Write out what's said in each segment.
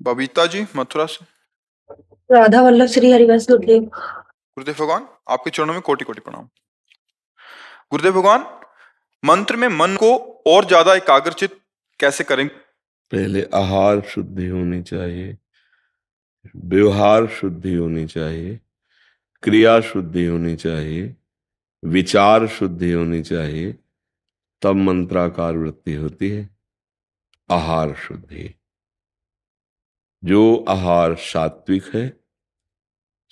बबीता जी मथुरा से। राधा वल्लभ श्री हरिवंश गुरुदेव। गुरुदेव भगवान, आपके चरणों में कोटि कोटि प्रणाम। गुरुदेव भगवान, मंत्र में मन को और ज्यादा एकाग्रचित कैसे करें? पहले आहार शुद्धि होनी चाहिए, व्यवहार शुद्धि होनी चाहिए, क्रिया शुद्धि होनी चाहिए, विचार शुद्धि होनी चाहिए, तब मंत्राकार वृत्ति होती है। आहार शुद्धि, जो आहार सात्विक है,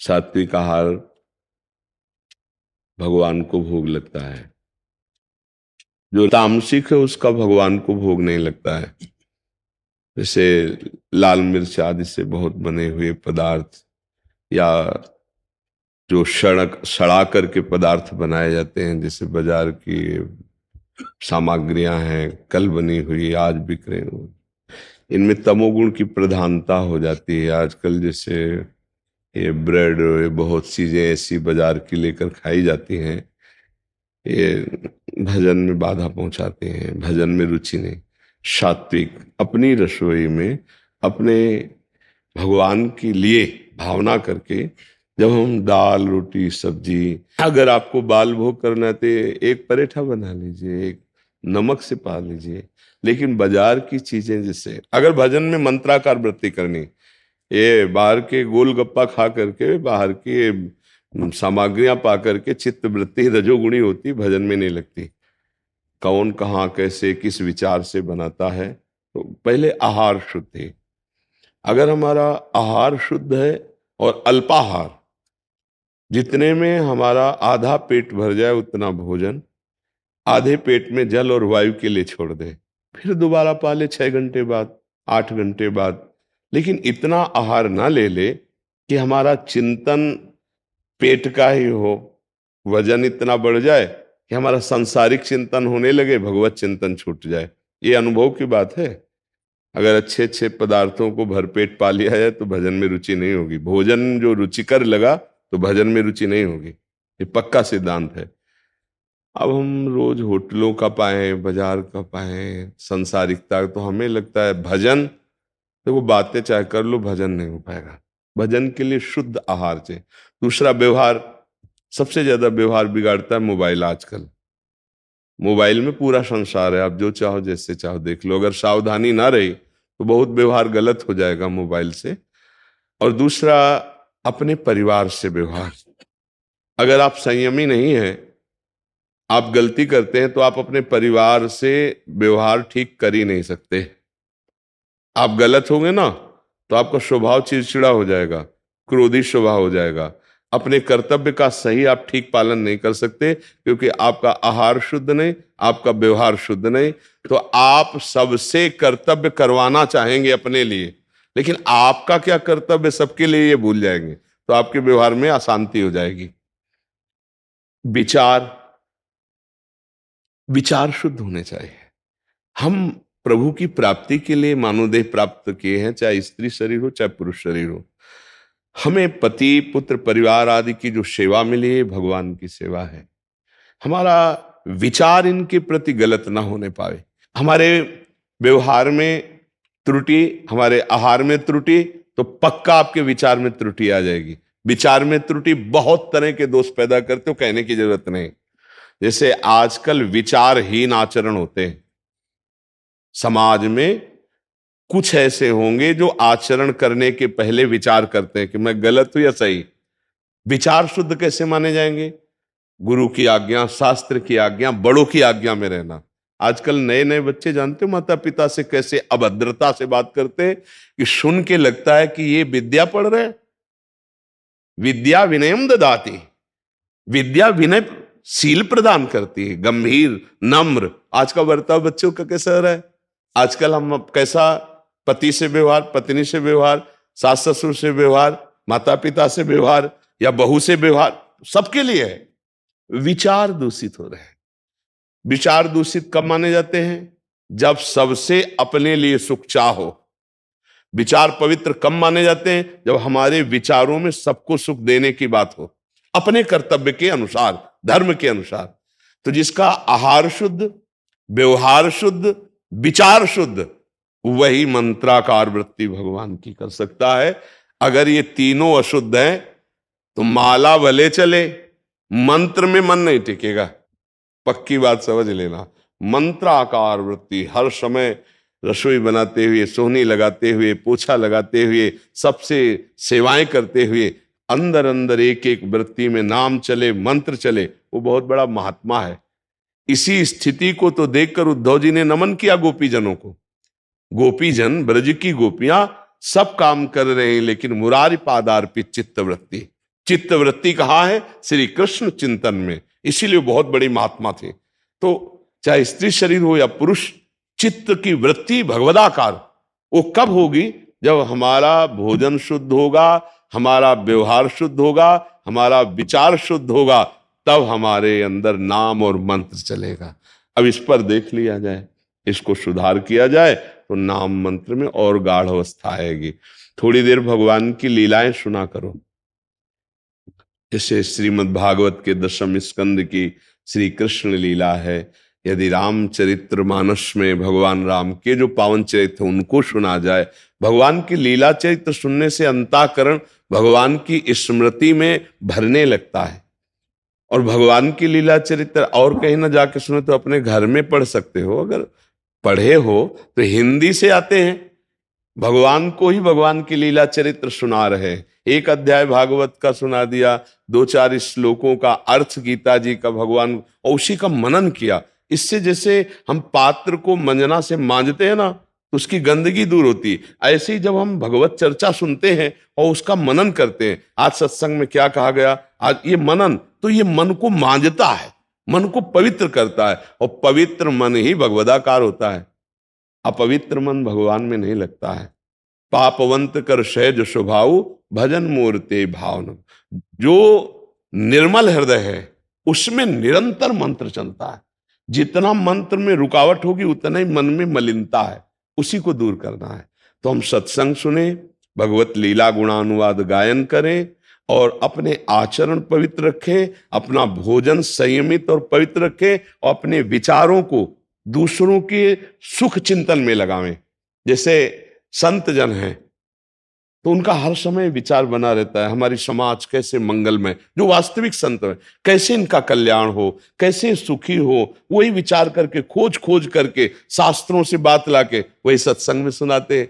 सात्विक आहार भगवान को भोग लगता है। जो तामसिक है उसका भगवान को भोग नहीं लगता है। जैसे लाल मिर्च आदि से बहुत बने हुए पदार्थ या जो सड़ा करके पदार्थ बनाए जाते हैं, जैसे बाजार की सामग्रियां हैं, कल बनी हुई आज बिक रहे हैं, इनमें तमोगुण की प्रधानता हो जाती है। आजकल जैसे ये ब्रेड, ये बहुत चीजें ऐसी बाजार की लेकर खाई जाती हैं, ये भजन में बाधा पहुंचाते हैं, भजन में रुचि नहीं। सात्विक अपनी रसोई में अपने भगवान के लिए भावना करके, जब हम दाल रोटी सब्जी, अगर आपको बाल भोग करना है तो एक परेठा बना लीजिए, एक नमक से पा लीजिए। लेकिन बाजार की चीजें, जैसे अगर भजन में मंत्राकार वृत्ति करनी, ये बाहर के गोलगप्पा खा करके, बाहर की सामग्रियां पा करके चित्त वृत्ति रजोगुणी होती, भजन में नहीं लगती। कौन कहाँ कैसे किस विचार से बनाता है। तो पहले आहार शुद्धि। अगर हमारा आहार शुद्ध है और अल्पाहार, जितने में हमारा आधा पेट भर जाए उतना भोजन, आधे पेट में जल और वायु के लिए छोड़ दे, फिर दोबारा पाले 6 घंटे बाद, 8 घंटे बाद। लेकिन इतना आहार ना ले ले कि हमारा चिंतन पेट का ही हो, वजन इतना बढ़ जाए कि हमारा सांसारिक चिंतन होने लगे, भगवत चिंतन छूट जाए। ये अनुभव की बात है। अगर अच्छे अच्छे पदार्थों को भरपेट पा लिया जाए तो भजन में रुचि नहीं होगी। भोजन जो रुचिकर लगा तो भजन में रुचि नहीं होगी, ये पक्का सिद्धांत है। अब हम रोज होटलों का पाए, बाजार का पाए, संसारिकता, तो हमें लगता है भजन, तो वो बातें चाहे कर लो, भजन नहीं हो पाएगा। भजन के लिए शुद्ध आहार चाहिए। दूसरा, व्यवहार। सबसे ज्यादा व्यवहार बिगाड़ता है मोबाइल। आजकल मोबाइल में पूरा संसार है, आप जो चाहो जैसे चाहो देख लो। अगर सावधानी ना रही तो बहुत व्यवहार गलत हो जाएगा मोबाइल से। और दूसरा, अपने परिवार से व्यवहार। अगर आप संयमी नहीं हैं, आप गलती करते हैं, तो आप अपने परिवार से व्यवहार ठीक कर ही नहीं सकते। आप गलत होंगे ना तो आपका स्वभाव चिड़चिड़ा हो जाएगा, क्रोधी स्वभाव हो जाएगा। अपने कर्तव्य का सही आप ठीक पालन नहीं कर सकते, क्योंकि आपका आहार शुद्ध नहीं, आपका व्यवहार शुद्ध नहीं। तो आप सबसे कर्तव्य करवाना चाहेंगे अपने लिए, लेकिन आपका क्या कर्तव्य सबके लिए ये भूल जाएंगे, तो आपके व्यवहार में अशांति हो जाएगी। विचार, विचार शुद्ध होने चाहिए। हम प्रभु की प्राप्ति के लिए मानवदेह प्राप्त किए हैं, चाहे स्त्री शरीर हो चाहे पुरुष शरीर हो। हमें पति पुत्र परिवार आदि की जो सेवा मिली है, भगवान की सेवा है। हमारा विचार इनके प्रति गलत ना होने पाए। हमारे व्यवहार में त्रुटि, हमारे आहार में त्रुटि, तो पक्का आपके विचार में त्रुटि आ जाएगी। विचार में त्रुटि बहुत तरह के दोष पैदा करते हो, कहने की जरूरत नहीं। जैसे आजकल विचारहीन आचरण होते हैं समाज में। कुछ ऐसे होंगे जो आचरण करने के पहले विचार करते हैं कि मैं गलत हूं या सही। विचार शुद्ध कैसे माने जाएंगे? गुरु की आज्ञा, शास्त्र की आज्ञा, बड़ों की आज्ञा में रहना। आजकल नए नए बच्चे, जानते हो माता पिता से कैसे अभद्रता से बात करते हैं कि सुन के लगता है कि ये विद्या पढ़ रहे हैं। विद्या विनयम ददाति, विद्या विनय शील प्रदान करती है, गंभीर नम्र। आज का बर्ताव बच्चों का कैसा हो रहा है? आजकल हम कैसा पति से व्यवहार, पत्नी से व्यवहार, सास ससुर से व्यवहार, माता पिता से व्यवहार या बहू से व्यवहार, सबके लिए है। विचार दूषित हो रहे हैं। विचार दूषित कब माने जाते हैं? जब सबसे अपने लिए सुख चाहो। विचार पवित्र कब माने जाते हैं? जब हमारे विचारों में सबको सुख देने की बात हो, अपने कर्तव्य के अनुसार, धर्म के अनुसार। तो जिसका आहार शुद्ध, व्यवहार शुद्ध, विचार शुद्ध, वही मंत्राकार वृत्ति भगवान की कर सकता है। अगर ये तीनों अशुद्ध हैं तो माला भले चले, मंत्र में मन नहीं टिकेगा। पक्की बात समझ लेना। मंत्राकार वृत्ति हर समय रसोई बनाते हुए, सोहनी लगाते हुए, पोछा लगाते हुए, सबसे सेवाएं करते हुए अंदर अंदर एक एक वृत्ति में नाम चले, मंत्र चले, वो बहुत बड़ा महात्मा है। इसी स्थिति को तो देखकर उद्धव जी ने नमन किया गोपीजनों को। गोपीजन, ब्रज की गोपियां सब काम कर रहे हैं, लेकिन मुरारी पादार्पित चित्तवृत्ति, चित्तवृत्ति कहाँ है? श्री कृष्ण चिंतन में। इसीलिए बहुत बड़ी महात्मा थे। तो चाहे स्त्री शरीर हो या पुरुष, चित्त की वृत्ति भगवदाकार वो कब होगी? जब हमारा भोजन शुद्ध होगा, हमारा व्यवहार शुद्ध होगा, हमारा विचार शुद्ध होगा, तब हमारे अंदर नाम और मंत्र चलेगा। अब इस पर देख लिया जाए, इसको सुधार किया जाए तो नाम मंत्र में और गाढ़ अवस्था आएगी। थोड़ी देर भगवान की लीलाएं सुना करो। जैसे श्रीमद् भागवत के 10वें स्कंद की श्री कृष्ण लीला है। यदि रामचरित्र मानस में भगवान राम के जो पावन चरित्र उनको सुना जाए, भगवान की लीला चरित्र सुनने से अंतःकरण भगवान की स्मृति में भरने लगता है। और भगवान की लीला चरित्र और कहीं ना जाके सुने तो अपने घर में पढ़ सकते हो। अगर पढ़े हो तो हिंदी से आते हैं, भगवान को ही भगवान की लीला चरित्र सुना रहे हैं। एक अध्याय भागवत का सुना दिया, 2-4 श्लोकों का अर्थ गीता जी का भगवान, और उसी का मनन किया। इससे जैसे हम पात्र को मंजना से मांजते हैं ना, तो उसकी गंदगी दूर होती है। ऐसे ही जब हम भगवत चर्चा सुनते हैं और उसका मनन करते हैं, आज सत्संग में क्या कहा गया, आज ये मनन, तो ये मन को मांजता है, मन को पवित्र करता है। और पवित्र मन ही भगवदाकार होता है। अपवित्र मन भगवान में नहीं लगता है। पापवंत कर सहज स्वभाव भजन मूर्ते भावन। जो निर्मल हृदय है उसमें निरंतर मंत्र चलता है। जितना मंत्र में रुकावट होगी उतना ही मन में मलिनता है, उसी को दूर करना है। तो हम सत्संग सुने, भगवत लीला गुणानुवाद गायन करें और अपने आचरण पवित्र रखें, अपना भोजन संयमित और पवित्र रखें और अपने विचारों को दूसरों के सुख चिंतन में लगावें। जैसे संत जन हैं तो उनका हर समय विचार बना रहता है, हमारी समाज कैसे मंगलमय, जो वास्तविक संत है कैसे इनका कल्याण हो, कैसे सुखी हो, वही विचार करके खोज खोज करके शास्त्रों से बात लाके वही सत्संग में सुनाते हैं।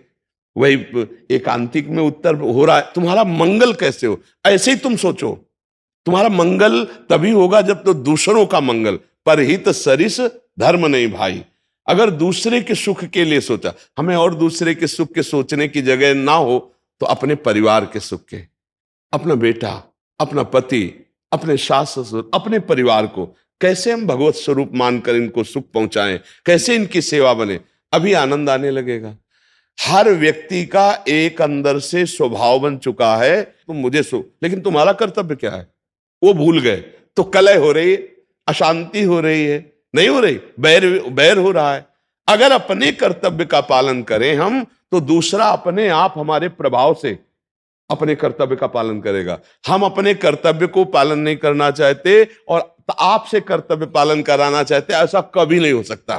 वही एकांतिक में उत्तर हो रहा है, तुम्हारा मंगल कैसे हो, ऐसे ही तुम सोचो। तुम्हारा मंगल तभी होगा जब तो दूसरों का मंगल, परहित सरिस धर्म नहीं भाई। अगर दूसरे के सुख के लिए सोचा, हमें और दूसरे के सुख के सोचने की जगह ना हो तो अपने परिवार के सुख के, अपना बेटा, अपना पति, अपने सास ससुर, अपने परिवार को कैसे हम भगवत स्वरूप मानकर इनको सुख पहुंचाएं, कैसे इनकी सेवा बने, अभी आनंद आने लगेगा। हर व्यक्ति का एक अंदर से स्वभाव बन चुका है, तुम मुझे सुख, लेकिन तुम्हारा कर्तव्य क्या है वो भूल गए, तो कलह हो रही है, अशांति हो रही है, नहीं हो रही, बैर हो रहा है। अगर अपने कर्तव्य का पालन करें हम, तो दूसरा अपने आप हमारे प्रभाव से अपने कर्तव्य का पालन करेगा। हम अपने कर्तव्य को पालन नहीं करना चाहते और आपसे कर्तव्य पालन कराना चाहते, ऐसा कभी नहीं हो सकता।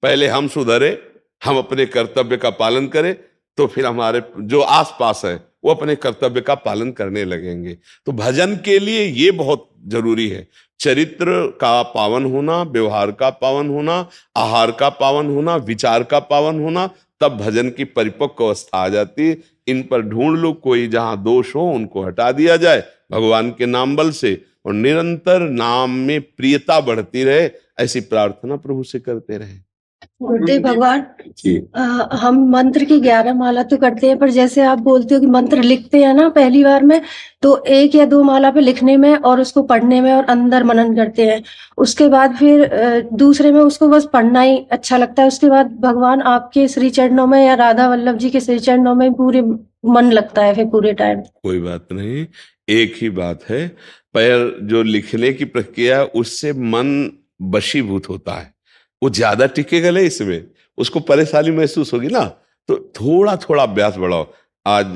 पहले हम सुधरे, हम अपने कर्तव्य का पालन करें, तो फिर हमारे जो आसपास है वो अपने कर्तव्य का पालन करने लगेंगे। तो भजन के लिए ये बहुत जरूरी है, चरित्र का पावन होना, व्यवहार का पावन होना, आहार का पावन होना, विचार का पावन होना, तब भजन की परिपक्व अवस्था आ जाती है। इन पर ढूंढ लो, कोई जहां दोष हो उनको हटा दिया जाए भगवान के नाम बल से, और निरंतर नाम में प्रियता बढ़ती रहे, ऐसी प्रार्थना प्रभु से करते रहे। गुरुदेव भगवान, हम मंत्र की 11 माला तो करते हैं, पर जैसे आप बोलते हो कि मंत्र लिखते हैं ना पहली बार में, तो 1 या 2 माला पे लिखने में और उसको पढ़ने में और अंदर मनन करते हैं। उसके बाद फिर दूसरे में उसको बस पढ़ना ही अच्छा लगता है। उसके बाद भगवान आपके श्री चरणों में या राधा वल्लभ जी के श्री चरणों में पूरे मन लगता है फिर पूरे टाइम। कोई बात नहीं, एक ही बात है, पर जो लिखने की प्रक्रिया है उससे मन वशीभूत होता है, वो ज्यादा टिकेगा नहीं, इसमें उसको परेशानी महसूस होगी ना, तो थोड़ा थोड़ा अभ्यास बढ़ाओ। आज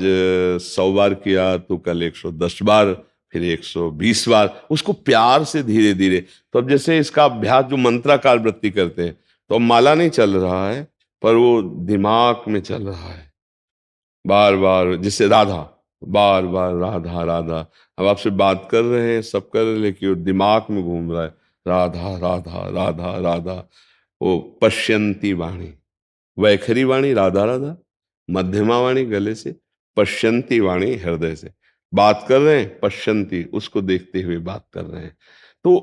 100 बार किया तो कल 110 बार, फिर 120 बार, उसको प्यार से धीरे धीरे। तो अब जैसे इसका अभ्यास जो मंत्राकार वृत्ति करते हैं, तो अब माला नहीं चल रहा है, पर वो दिमाग में चल रहा है बार बार, जिसे राधा, बार बार राधा राधा। अब आपसे बात कर रहे हैं, सब कर रहे हैं, लेकिन वो दिमाग में घूम रहा है राधा राधा राधा राधा। वो पश्यंती वाणी, वैखरी वाणी राधा राधा, मध्यमा वाणी गले से, पश्यंती वाणी हृदय से। बात कर रहे हैं, पश्यंती उसको देखते हुए बात कर रहे हैं। तो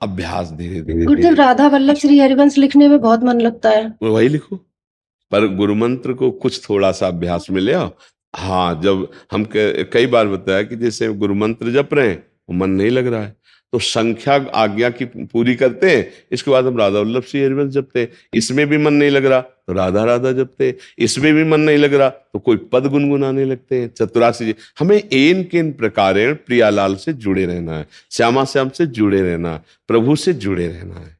अभ्यास धीरे धीरे गुरुदेव, राधा वल्लभ श्री हरिवंश लिखने में बहुत मन लगता है। वही लिखो, पर गुरु मंत्र को कुछ थोड़ा सा अभ्यास में ले आओ। हाँ, जब हम कई बार बताया कि जैसे गुरु मंत्र जप रहे हैं, वो मन नहीं लग रहा है, तो संख्या आज्ञा की पूरी करते हैं, इसके बाद हम राधा वल्लभ श्री हरिवंश जपते हैं। इसमें भी मन नहीं लग रहा तो राधा राधा जपते हैं, इसमें भी मन नहीं लग रहा तो कोई पद गुनगुनाने लगते हैं। चतुरासी जी, हमें इन किन प्रकारेण प्रियालाल से जुड़े रहना है, श्यामा श्याम से जुड़े रहना है, प्रभु से जुड़े रहना है।